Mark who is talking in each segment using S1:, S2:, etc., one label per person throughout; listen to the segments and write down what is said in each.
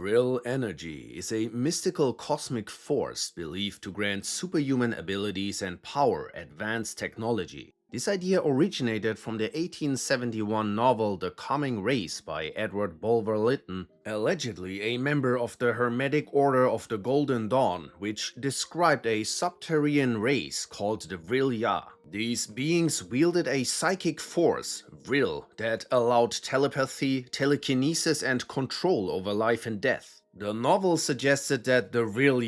S1: Vril Energy is a mystical cosmic force believed to grant superhuman abilities and power advanced technology. This idea originated from the 1871 novel The Coming Race by Edward Bulwer Lytton, allegedly a member of the Hermetic Order of the Golden Dawn, which described a subterranean race called the Vril. These beings wielded a psychic force, Vril, that allowed telepathy, telekinesis, and control over life and death. The novel suggested that the Vril,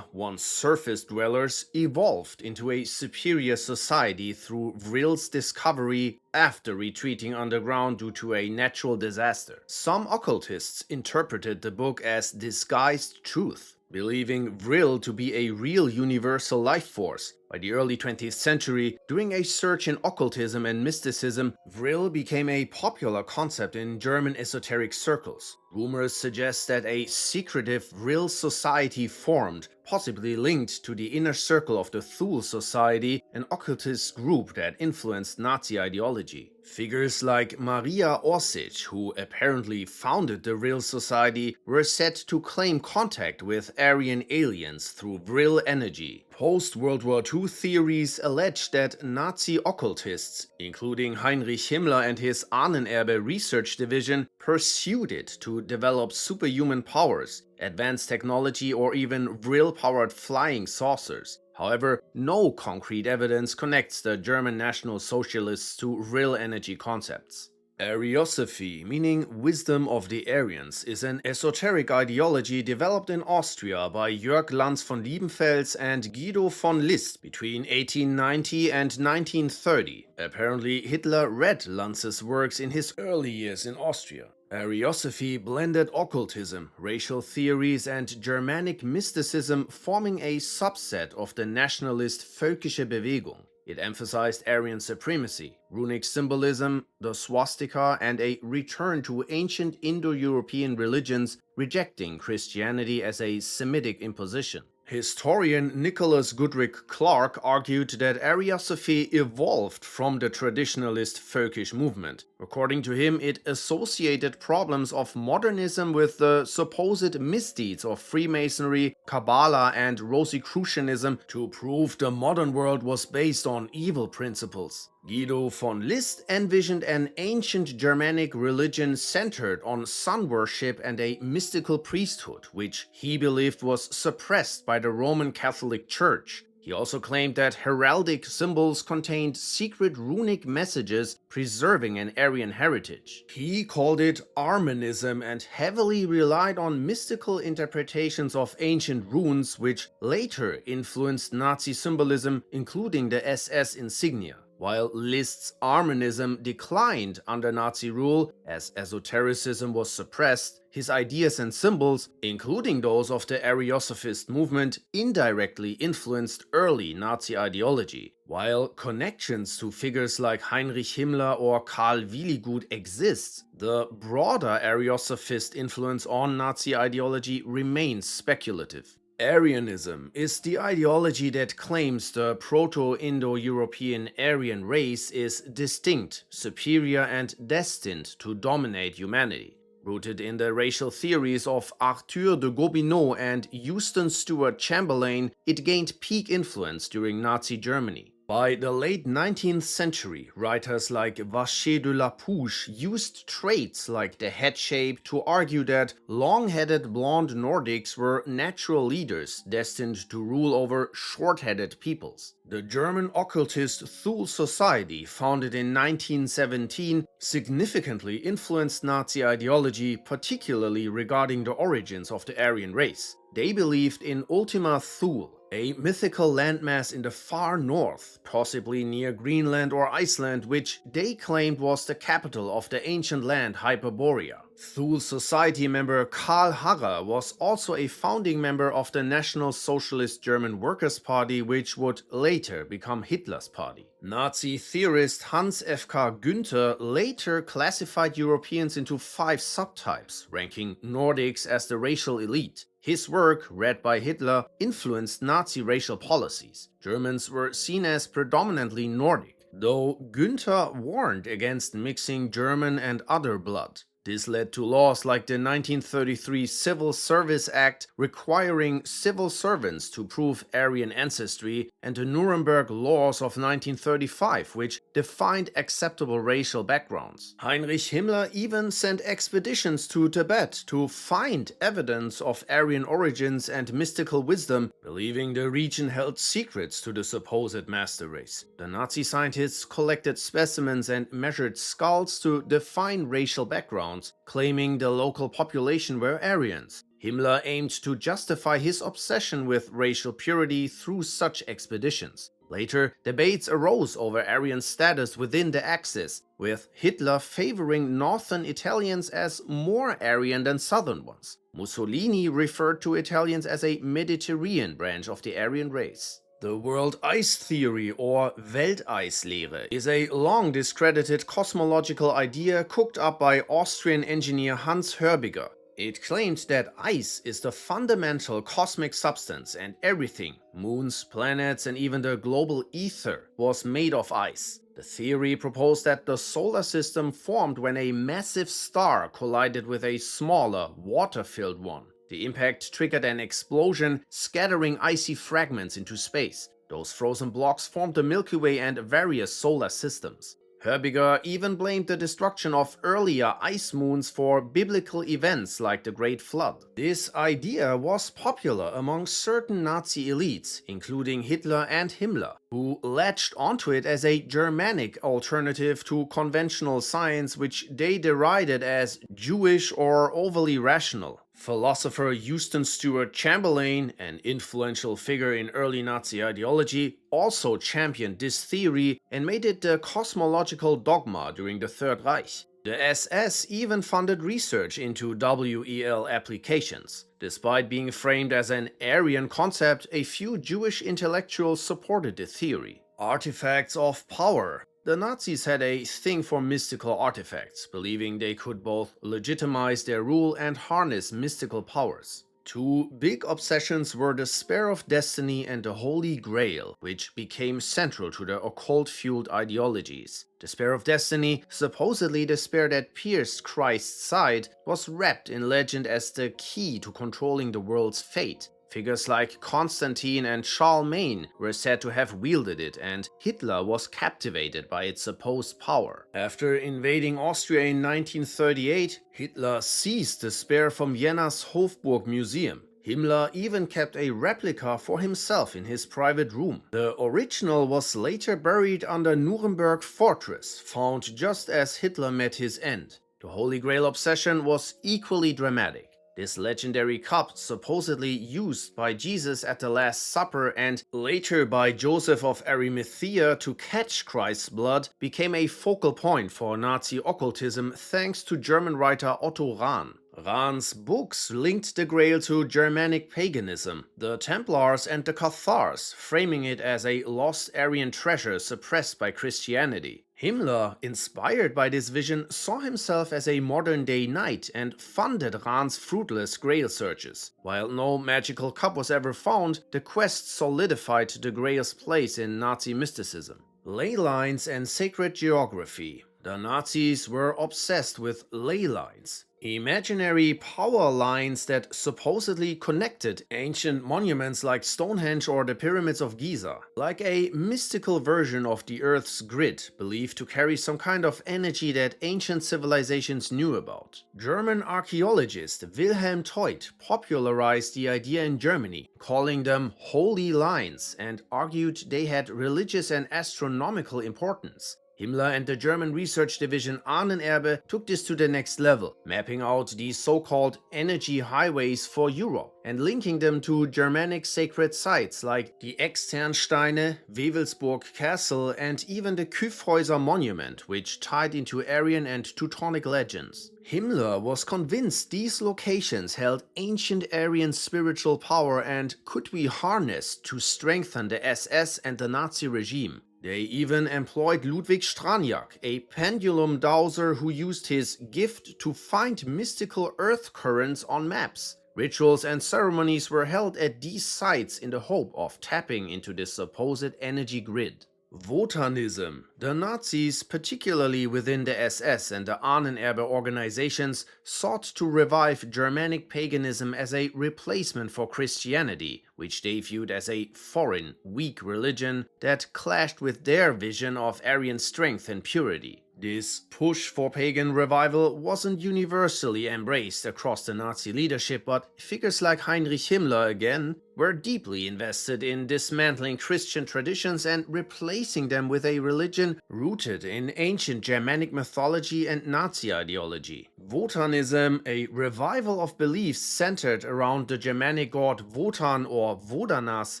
S1: once surface dwellers, evolved into a superior society through Vril's discovery after retreating underground due to a natural disaster. Some occultists interpreted the book as disguised truth, believing Vril to be a real universal life force. By the early 20th century, during a search in occultism and mysticism, Vril became a popular concept in German esoteric circles. Rumors suggest that a secretive Vril society formed, possibly linked to the inner circle of the Thule Society, an occultist group that influenced Nazi ideology. Figures like Maria Orsic, who apparently founded the Vril Society, were said to claim contact with Aryan aliens through Vril Energy. Post-World War II theories allege that Nazi occultists, including Heinrich Himmler and his Ahnenerbe research division, pursued it to develop superhuman powers, advanced technology, or even Vril-powered flying saucers. However, no concrete evidence connects the German National Socialists to Vril energy concepts. Ariosophy, meaning wisdom of the Aryans, is an esoteric ideology developed in Austria by Jörg Lanz von Liebenfels and Guido von List between 1890 and 1930. Apparently, Hitler read Lanz's works in his early years in Austria. Ariosophy blended occultism, racial theories, and Germanic mysticism, forming a subset of the nationalist Völkische Bewegung. It emphasized Aryan supremacy, runic symbolism, the swastika, and a return to ancient Indo-European religions, rejecting Christianity as a Semitic imposition. Historian Nicholas Goodrick Clark argued that Ariosophy evolved from the traditionalist Völkisch movement. According to him, it associated problems of modernism with the supposed misdeeds of Freemasonry, Kabbalah, and Rosicrucianism to prove the modern world was based on evil principles. Guido von List envisioned an ancient Germanic religion centered on sun worship and a mystical priesthood, which he believed was suppressed by the Roman Catholic Church. He also claimed that heraldic symbols contained secret runic messages preserving an Aryan heritage. He called it Aryanism and heavily relied on mystical interpretations of ancient runes, which later influenced Nazi symbolism, including the SS insignia. While List's Aryanism declined under Nazi rule, as esotericism was suppressed, his ideas and symbols, including those of the Ariosophist movement, indirectly influenced early Nazi ideology. While connections to figures like Heinrich Himmler or Karl Wiligut exist, the broader Ariosophist influence on Nazi ideology remains speculative. Aryanism is the ideology that claims the Proto-Indo-European Aryan race is distinct, superior, and destined to dominate humanity. Rooted in the racial theories of Arthur de Gobineau and Houston Stewart Chamberlain, it gained peak influence during Nazi Germany. By the late 19th century, writers like Vacher de la Pouche used traits like the head shape to argue that long-headed blonde Nordics were natural leaders destined to rule over short-headed peoples. The German occultist Thule Society, founded in 1917, significantly influenced Nazi ideology, particularly regarding the origins of the Aryan race. They believed in Ultima Thule, a mythical landmass in the far north, possibly near Greenland or Iceland, which they claimed was the capital of the ancient land Hyperborea. Thule Society member Karl Harrer was also a founding member of the National Socialist German Workers' Party, which would later become Hitler's party. Nazi theorist Hans F.K. Günther later classified Europeans into 5 subtypes, ranking Nordics as the racial elite. His work, read by Hitler, influenced Nazi racial policies. Germans were seen as predominantly Nordic, though Günther warned against mixing German and other blood. This led to laws like the 1933 Civil Service Act requiring civil servants to prove Aryan ancestry, and the Nuremberg Laws of 1935, which defined acceptable racial backgrounds. Heinrich Himmler even sent expeditions to Tibet to find evidence of Aryan origins and mystical wisdom, believing the region held secrets to the supposed master race. The Nazi scientists collected specimens and measured skulls to define racial backgrounds, claiming the local population were Aryans. Himmler aimed to justify his obsession with racial purity through such expeditions. Later, debates arose over Aryan status within the Axis, with Hitler favoring northern Italians as more Aryan than southern ones. Mussolini referred to Italians as a Mediterranean branch of the Aryan race. The world ice theory, or Welteislehre, is a long discredited cosmological idea cooked up by Austrian engineer Hans Hörbiger. It claimed that ice is the fundamental cosmic substance and everything, moons, planets, and even the global ether, was made of ice. The theory proposed that the solar system formed when a massive star collided with a smaller, water-filled one. The impact triggered an explosion, scattering icy fragments into space. Those frozen blocks formed the Milky Way and various solar systems. Hörbiger even blamed the destruction of earlier ice moons for biblical events like the Great Flood. This idea was popular among certain Nazi elites, including Hitler and Himmler, who latched onto it as a Germanic alternative to conventional science, which they derided as Jewish or overly rational. Philosopher Houston Stewart Chamberlain, an influential figure in early Nazi ideology, also championed this theory and made it the cosmological dogma during the Third Reich. The SS even funded research into WEL applications. Despite being framed as an Aryan concept, a few Jewish intellectuals supported the theory. Artifacts of power. The Nazis had a thing for mystical artifacts, believing they could both legitimize their rule and harness mystical powers. Two big obsessions were the Spear of Destiny and the Holy Grail, which became central to the occult-fueled ideologies. The Spear of Destiny, supposedly the spear that pierced Christ's side, was wrapped in legend as the key to controlling the world's fate. Figures like Constantine and Charlemagne were said to have wielded it, and Hitler was captivated by its supposed power. After invading Austria in 1938, Hitler seized the spear from Vienna's Hofburg Museum. Himmler even kept a replica for himself in his private room. The original was later buried under Nuremberg Fortress, found just as Hitler met his end. The Holy Grail obsession was equally dramatic. This legendary cup, supposedly used by Jesus at the Last Supper and later by Joseph of Arimathea to catch Christ's blood, became a focal point for Nazi occultism thanks to German writer Otto Rahn. Rahn's books linked the Grail to Germanic paganism, the Templars and the Cathars, framing it as a lost Aryan treasure suppressed by Christianity. Himmler, inspired by this vision, saw himself as a modern-day knight and funded Rahn's fruitless Grail searches. While no magical cup was ever found, the quest solidified the Grail's place in Nazi mysticism. Ley lines and sacred geography. The Nazis were obsessed with ley lines, imaginary power lines that supposedly connected ancient monuments like Stonehenge or the pyramids of Giza, like a mystical version of the Earth's grid, believed to carry some kind of energy that ancient civilizations knew about. German archaeologist Wilhelm Teut popularized the idea in Germany, calling them holy lines, and argued they had religious and astronomical importance. Himmler and the German research division Ahnenerbe took this to the next level, mapping out these so-called energy highways for Europe and linking them to Germanic sacred sites like the Externsteine, Wewelsburg Castle, and even the Kyffhäuser monument, which tied into Aryan and Teutonic legends. Himmler was convinced these locations held ancient Aryan spiritual power and could be harnessed to strengthen the SS and the Nazi regime. They even employed Ludwig Straniak, a pendulum dowser who used his gift to find mystical earth currents on maps. Rituals and ceremonies were held at these sites in the hope of tapping into this supposed energy grid. Wotanism. The Nazis, particularly within the SS and the Ahnenerbe organizations, sought to revive Germanic paganism as a replacement for Christianity, which they viewed as a foreign, weak religion that clashed with their vision of Aryan strength and purity. This push for pagan revival wasn't universally embraced across the Nazi leadership, but figures like Heinrich Himmler, again, were deeply invested in dismantling Christian traditions and replacing them with a religion rooted in ancient Germanic mythology and Nazi ideology. Wotanism, a revival of beliefs centered around the Germanic god Wotan or Wodanas,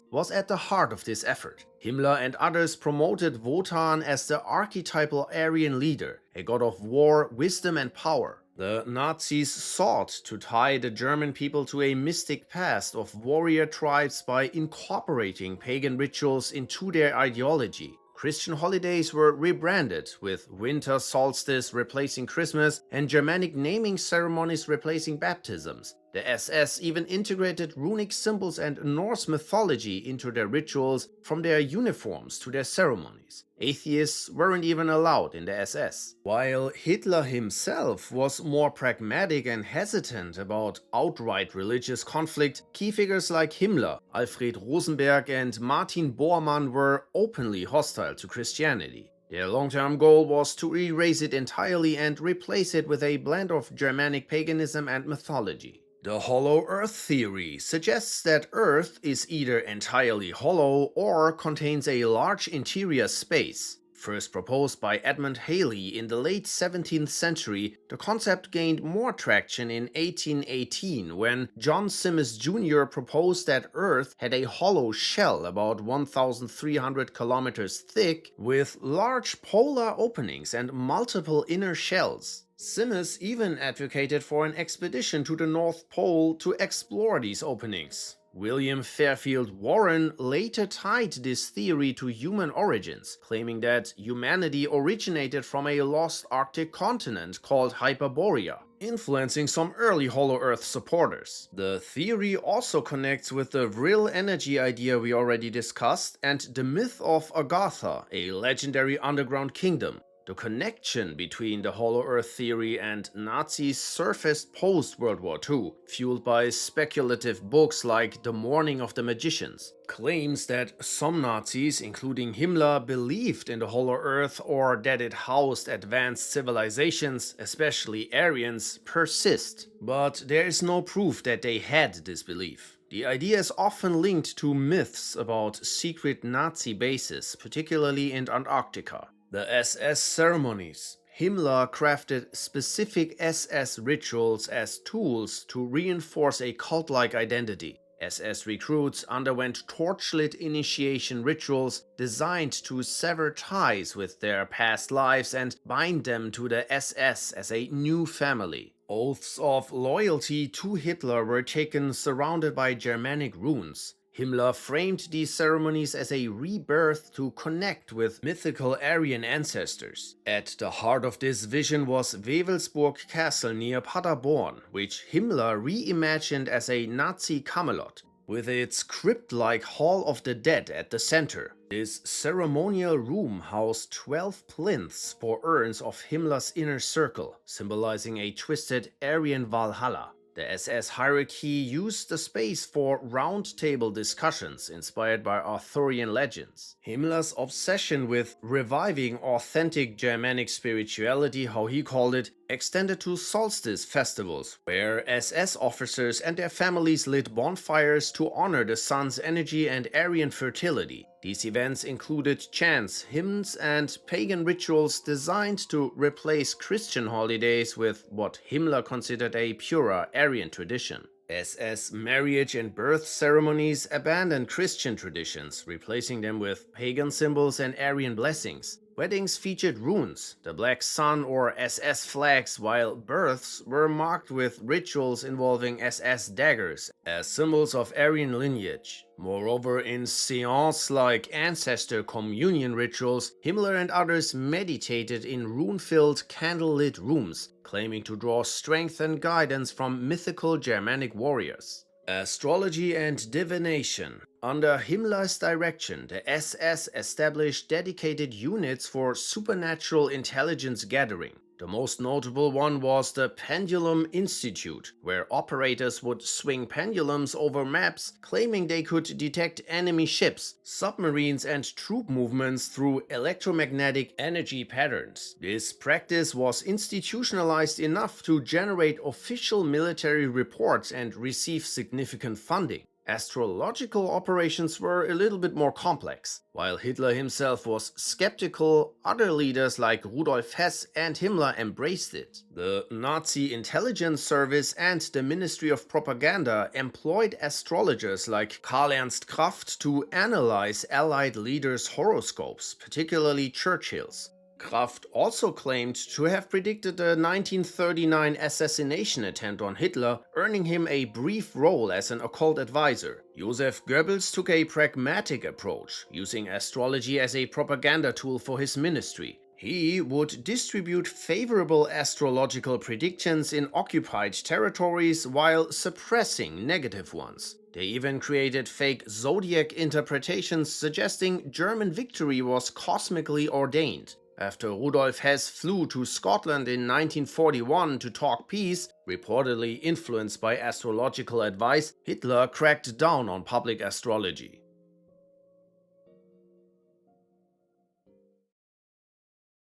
S1: was at the heart of this effort. Himmler and others promoted Wotan as the archetypal Aryan leader, a god of war, wisdom and power. The Nazis sought to tie the German people to a mystic past of warrior tribes by incorporating pagan rituals into their ideology. Christian holidays were rebranded, with winter solstice replacing Christmas and Germanic naming ceremonies replacing baptisms. The SS even integrated runic symbols and Norse mythology into their rituals, from their uniforms to their ceremonies. Atheists weren't even allowed in the SS. While Hitler himself was more pragmatic and hesitant about outright religious conflict, key figures like Himmler, Alfred Rosenberg and Martin Bormann were openly hostile to Christianity. Their long-term goal was to erase it entirely and replace it with a blend of Germanic paganism and mythology. The hollow Earth theory suggests that Earth is either entirely hollow or contains a large interior space. First proposed by Edmund Halley in the late 17th century, the concept gained more traction in 1818 when John Simms Jr. proposed that Earth had a hollow shell about 1,300 kilometers thick with large polar openings and multiple inner shells. Simms even advocated for an expedition to the North Pole to explore these openings. William Fairfield Warren later tied this theory to human origins, claiming that humanity originated from a lost Arctic continent called Hyperborea, influencing some early Hollow Earth supporters. The theory also connects with the Vril Energy idea we already discussed and the myth of Agartha, a legendary underground kingdom. The connection between the Hollow Earth theory and Nazis surfaced post-World War II, fueled by speculative books like The Morning of the Magicians. Claims that some Nazis, including Himmler, believed in the Hollow Earth or that it housed advanced civilizations, especially Aryans, persist. But there is no proof that they had this belief. The idea is often linked to myths about secret Nazi bases, particularly in Antarctica. The SS ceremonies. Himmler crafted specific SS rituals as tools to reinforce a cult-like identity. SS recruits underwent torchlit initiation rituals designed to sever ties with their past lives and bind them to the SS as a new family. Oaths of loyalty to Hitler were taken surrounded by Germanic runes. Himmler framed these ceremonies as a rebirth to connect with mythical Aryan ancestors. At the heart of this vision was Wewelsburg Castle near Paderborn, which Himmler reimagined as a Nazi Camelot, with its crypt-like Hall of the Dead at the center. This ceremonial room housed 12 plinths for urns of Himmler's inner circle, symbolizing a twisted Aryan Valhalla. The SS hierarchy used the space for round-table discussions inspired by Arthurian legends. Himmler's obsession with reviving authentic Germanic spirituality, how he called it, extended to solstice festivals, where SS officers and their families lit bonfires to honor the sun's energy and Aryan fertility. These events included chants, hymns, and pagan rituals designed to replace Christian holidays with what Himmler considered a purer Aryan tradition. SS marriage and birth ceremonies abandoned Christian traditions, replacing them with pagan symbols and Aryan blessings. Weddings featured runes, the Black Sun or SS flags, while births were marked with rituals involving SS daggers as symbols of Aryan lineage. Moreover, in seance-like ancestor communion rituals, Himmler and others meditated in rune-filled candlelit rooms, claiming to draw strength and guidance from mythical Germanic warriors. Astrology and Divination. Under Himmler's direction, the SS established dedicated units for supernatural intelligence gathering. The most notable one was the Pendulum Institute, where operators would swing pendulums over maps, claiming they could detect enemy ships, submarines, and troop movements through electromagnetic energy patterns. This practice was institutionalized enough to generate official military reports and receive significant funding. Astrological operations were a little bit more complex. While Hitler himself was skeptical, other leaders like Rudolf Hess and Himmler embraced it. The Nazi intelligence service and the Ministry of Propaganda employed astrologers like Karl Ernst Kraft to analyze Allied leaders' horoscopes, particularly Churchill's. Kraft also claimed to have predicted the 1939 assassination attempt on Hitler, earning him a brief role as an occult advisor. Joseph Goebbels took a pragmatic approach, using astrology as a propaganda tool for his ministry. He would distribute favorable astrological predictions in occupied territories while suppressing negative ones. They even created fake zodiac interpretations suggesting German victory was cosmically ordained. After Rudolf Hess flew to Scotland in 1941 to talk peace, reportedly influenced by astrological advice, Hitler cracked down on public astrology.